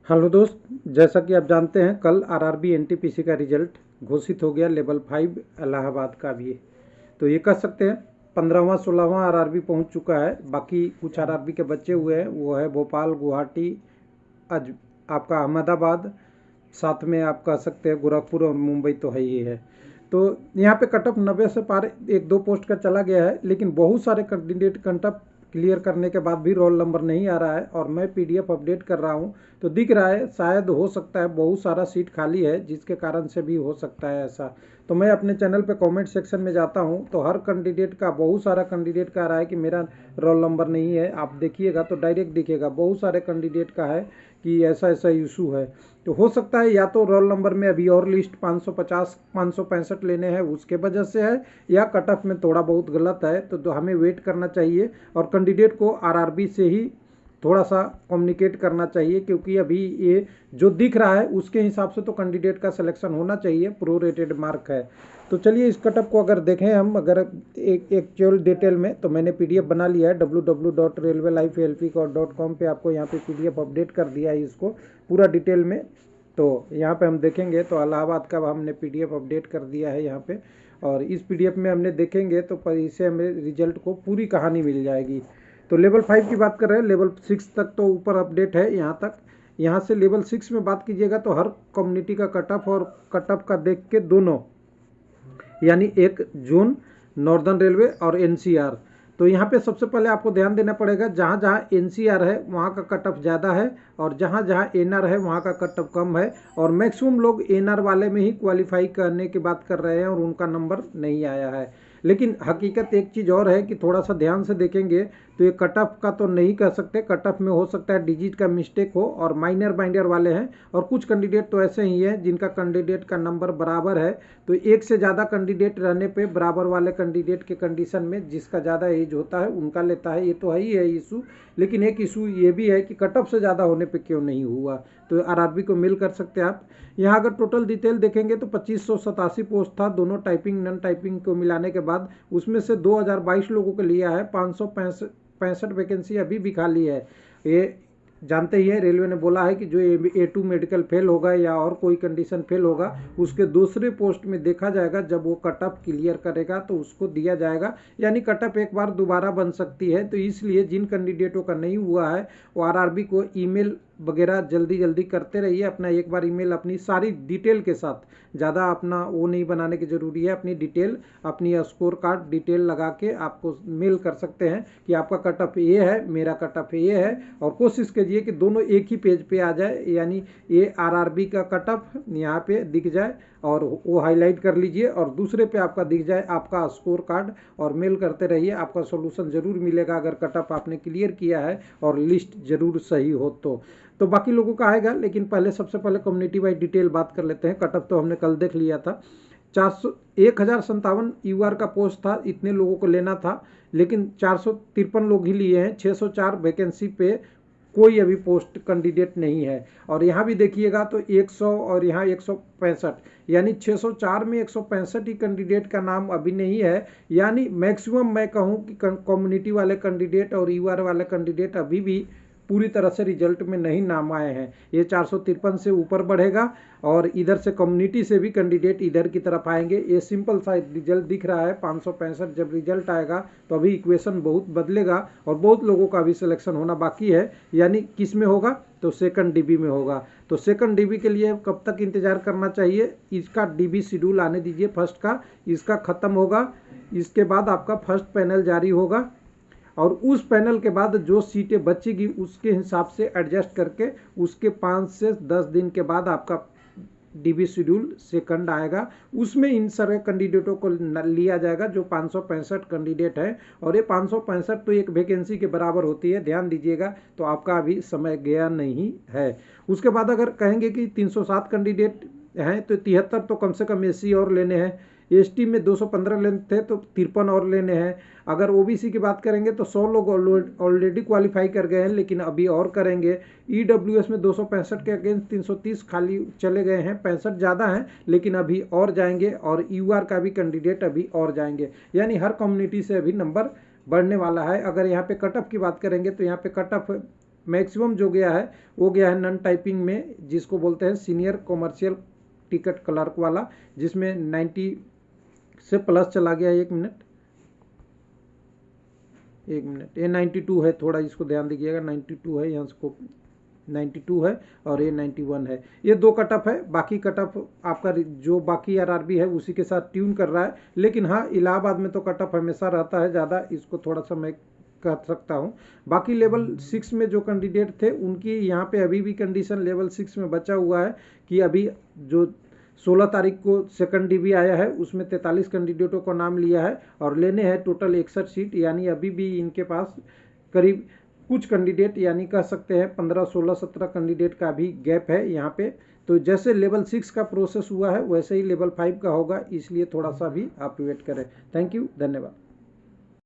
Hello दोस्त, जैसा कि आप जानते हैं कल आरआरबी एनटीपीसी का रिजल्ट घोषित हो गया। लेवल 5 इलाहाबाद का भी। तो ये कह सकते हैं 15वां 16वां आरआरबी पहुंच चुका है। बाकी कुछ आरआरबी के बच्चे हुए हैं, वो है भोपाल, गुवाहाटी, आज आपका अहमदाबाद, साथ में आप कह सकते हैं गोरखपुर और मुंबई तो है ही है। तो यहाँ पे कटअप 90 से पार एक दो पोस्ट का चला गया है, लेकिन बहुत सारे कैंडिडेट कटअप क्लियर करने के बाद भी रोल नंबर नहीं आ रहा है। और मैं पीडीएफ अपडेट कर रहा हूँ तो दिख रहा है शायद हो सकता है बहुत सारा सीट खाली है, जिसके कारण से भी हो सकता है ऐसा। तो मैं अपने चैनल पे कमेंट सेक्शन में जाता हूँ तो हर कैंडिडेट का, बहुत सारा कैंडिडेट का आ रहा है कि मेरा रोल नंबर नहीं है। आप देखिएगा तो डायरेक्ट दिखेगा, बहुत सारे कैंडिडेट का है कि ऐसा ऐसा इशू है। तो हो सकता है या तो रोल नंबर में अभी और लिस्ट 550 565 लेने हैं उसके वजह से है, या कट ऑफ में थोड़ा बहुत गलत है। तो हमें वेट करना चाहिए और कैंडिडेट को आरआरबी से ही थोड़ा सा कम्युनिकेट करना चाहिए, क्योंकि अभी ये जो दिख रहा है उसके हिसाब से तो कैंडिडेट का सिलेक्शन होना चाहिए, प्रो रेटेड मार्क है। तो चलिए इस कटअप को अगर देखें हम, अगर एक एक्चुअल डिटेल में, तो मैंने पीडीएफ बना लिया है www.railwaylifeLP.com पे। आपको यहाँ पे पीडीएफ अपडेट कर दिया है इसको पूरा डिटेल में। तो यहाँ पे हम देखेंगे तो इलाहाबाद का हमने पीडीएफ अपडेट कर दिया है यहाँ पे, और इस पीडीएफ में हमने देखेंगे तो इससे हमें रिजल्ट को पूरी कहानी मिल जाएगी। तो लेवल 5 की बात कर रहे हैं, लेवल 6 तक तो ऊपर अपडेट है यहाँ तक। यहाँ से लेवल 6 में बात कीजिएगा तो हर कम्युनिटी का कट ऑफ और कट ऑफ का देख के दोनों, यानी एक जोन, नॉर्दर्न रेलवे और एनसीआर। तो यहाँ पे सबसे पहले आपको ध्यान देना पड़ेगा, जहाँ जहाँ एनसीआर है वहाँ का कट ऑफ ज़्यादा है, और जहाँ जहाँ एनआर है वहाँ का कट ऑफ कम है। और मैक्सिमम लोग एनआर वाले में ही क्वालिफाई करने की बात कर रहे हैं और उनका नंबर नहीं आया है। लेकिन हकीकत एक चीज़ और है कि थोड़ा सा ध्यान से देखेंगे तो ये कट ऑफ का तो नहीं कह सकते, कट ऑफ में हो सकता है डिजिट का मिस्टेक हो और माइनर बाइंडर वाले हैं। और कुछ कैंडिडेट तो ऐसे ही हैं जिनका कैंडिडेट का नंबर बराबर है, तो एक से ज़्यादा कैंडिडेट रहने पे बराबर वाले कैंडिडेट के कंडीशन में जिसका ज़्यादा एज होता है उनका लेता है। ये तो है ही है इशू। लेकिन एक इशू ये भी है कि कट ऑफ से ज़्यादा होने पे क्यों नहीं हुआ। तो आरआरबी को मेल कर सकते हैं आप। यहाँ अगर टोटल डिटेल देखेंगे तो 2587 पोस्ट था, दोनों टाइपिंग नॉन टाइपिंग को मिलाने के बाद। उसमें से 2022 लोगों को लिया है, 565 वैकेंसी अभी भी खाली है। ये जानते ही है, रेलवे ने बोला है कि जो A2 मेडिकल फेल होगा या और कोई कंडीशन फेल होगा उसके दूसरे पोस्ट में देखा जाएगा, जब वो कट ऑफ क्लियर करेगा तो उसको दिया जाएगा। यानी कट ऑफ एक बार दोबारा बन सकती है। तो इसलिए जिन कैंडिडेटों का नहीं हुआ है वो आरआरबी को ईमेल वगैरह जल्दी जल्दी करते रहिए। अपना एक बार ईमेल अपनी सारी डिटेल के साथ, ज़्यादा अपना वो नहीं बनाने की ज़रूरी है, अपनी डिटेल, अपनी स्कोर कार्ड डिटेल लगा के आपको मेल कर सकते हैं कि आपका कट ऑफ ये है, मेरा कट ऑफ ये है। और कोशिश कीजिए कि दोनों एक ही पेज पे आ जाए, यानी ये आरआरबी का कट ऑफ यहाँ पे दिख जाए और वो हाईलाइट कर लीजिए, और दूसरे पे आपका दिख जाए आपका स्कोर कार्ड। और मेल करते रहिए, आपका सोल्यूशन ज़रूर मिलेगा अगर कट ऑफ आपने क्लियर किया है और लिस्ट ज़रूर सही हो तो बाकी लोगों का आएगा। लेकिन पहले सबसे पहले कम्युनिटी वाइज डिटेल बात कर लेते हैं। कट ऑफ तो हमने कल देख लिया था, 1057 यूआर का पोस्ट था, इतने लोगों को लेना था, लेकिन 453 लोग ही लिए हैं। 604 वैकेंसी पे कोई अभी पोस्ट कैंडिडेट नहीं है। और यहाँ भी देखिएगा तो 100 और यहाँ 165, यानी 604 में 165 ही कैंडिडेट का नाम अभी नहीं है। यानी मैक्सिमम मैं कहूँ कि कम्युनिटी वाले कैंडिडेट और यूआर वाले कैंडिडेट अभी भी पूरी तरह से रिजल्ट में नहीं नाम आए हैं। ये 453 से ऊपर बढ़ेगा और इधर से कम्युनिटी से भी कैंडिडेट इधर की तरफ आएंगे। ये सिंपल सा रिजल्ट दिख रहा है 565। जब रिजल्ट आएगा तो अभी इक्वेशन बहुत बदलेगा और बहुत लोगों का अभी सिलेक्शन होना बाकी है। यानी किस में होगा तो सेकंड डीबी में होगा। तो सेकंड डीबी के लिए कब तक इंतजार करना चाहिए, इसका डीबी शेड्यूल आने दीजिए फर्स्ट का, इसका ख़त्म होगा, इसके बाद आपका फर्स्ट पैनल जारी होगा और उस पैनल के बाद जो सीटें बचेगी उसके हिसाब से एडजस्ट करके उसके 5 से 10 दिन के बाद आपका डीबी शेड्यूल सेकंड आएगा। उसमें इन सारे कैंडिडेटों को लिया जाएगा जो 565 कैंडिडेट है। और ये 565 तो एक वैकेंसी के बराबर होती है, ध्यान दीजिएगा। तो आपका अभी समय गया नहीं है। उसके बाद अगर कहेंगे कि 307 कैंडिडेट हैं तो 73 तो कम से कम एससी और लेने हैं। एसटी में 215 लेने थे तो 53 और लेने हैं। अगर ओबीसी की बात करेंगे तो 100 लोग ऑलरेडी क्वालिफाई कर गए हैं, लेकिन अभी और करेंगे। ईडब्ल्यूएस में 265 के अगेंस्ट 330 खाली चले गए हैं, 65 ज़्यादा हैं लेकिन अभी और जाएंगे। और यूआर का भी कैंडिडेट अभी और जाएंगे, यानी हर कम्युनिटी से अभी नंबर बढ़ने वाला है। अगर यहाँ पे कट ऑफ की बात करेंगे तो यहाँ पे कट ऑफ मैक्सिमम जो गया है वो गया है नॉन टाइपिंग में, जिसको बोलते हैं सीनियर कॉमर्शियल टिकट क्लर्क वाला, जिसमें 90 से प्लस चला गया। एक मिनट ये 92 है, थोड़ा इसको ध्यान दीजिएगा, 92 है, यहाँ से 92 है और ये 91 है। ये 2 कट ऑफ है, बाकी कट ऑफ आपका जो बाकी आरआरबी है उसी के साथ ट्यून कर रहा है। लेकिन हाँ, इलाहाबाद में तो कट ऑफ हमेशा रहता है ज़्यादा, इसको थोड़ा सा मैं कह सकता हूँ। बाकी लेवल 6 में जो कैंडिडेट थे उनकी यहाँ पे अभी भी कंडीशन लेवल 6 में बचा हुआ है कि अभी जो 16 तारीख को सेकंड डीबी आया है उसमें 43 कैंडिडेटों का नाम लिया है और लेने हैं टोटल 61 सीट, यानी अभी भी इनके पास करीब कुछ कैंडिडेट, यानी कह सकते हैं 15, 16, 17 कैंडिडेट का भी गैप है यहाँ पे। तो जैसे लेवल 6 का प्रोसेस हुआ है वैसे ही लेवल 5 का होगा, इसलिए थोड़ा सा भी आप वेट करें। थैंक यू, धन्यवाद।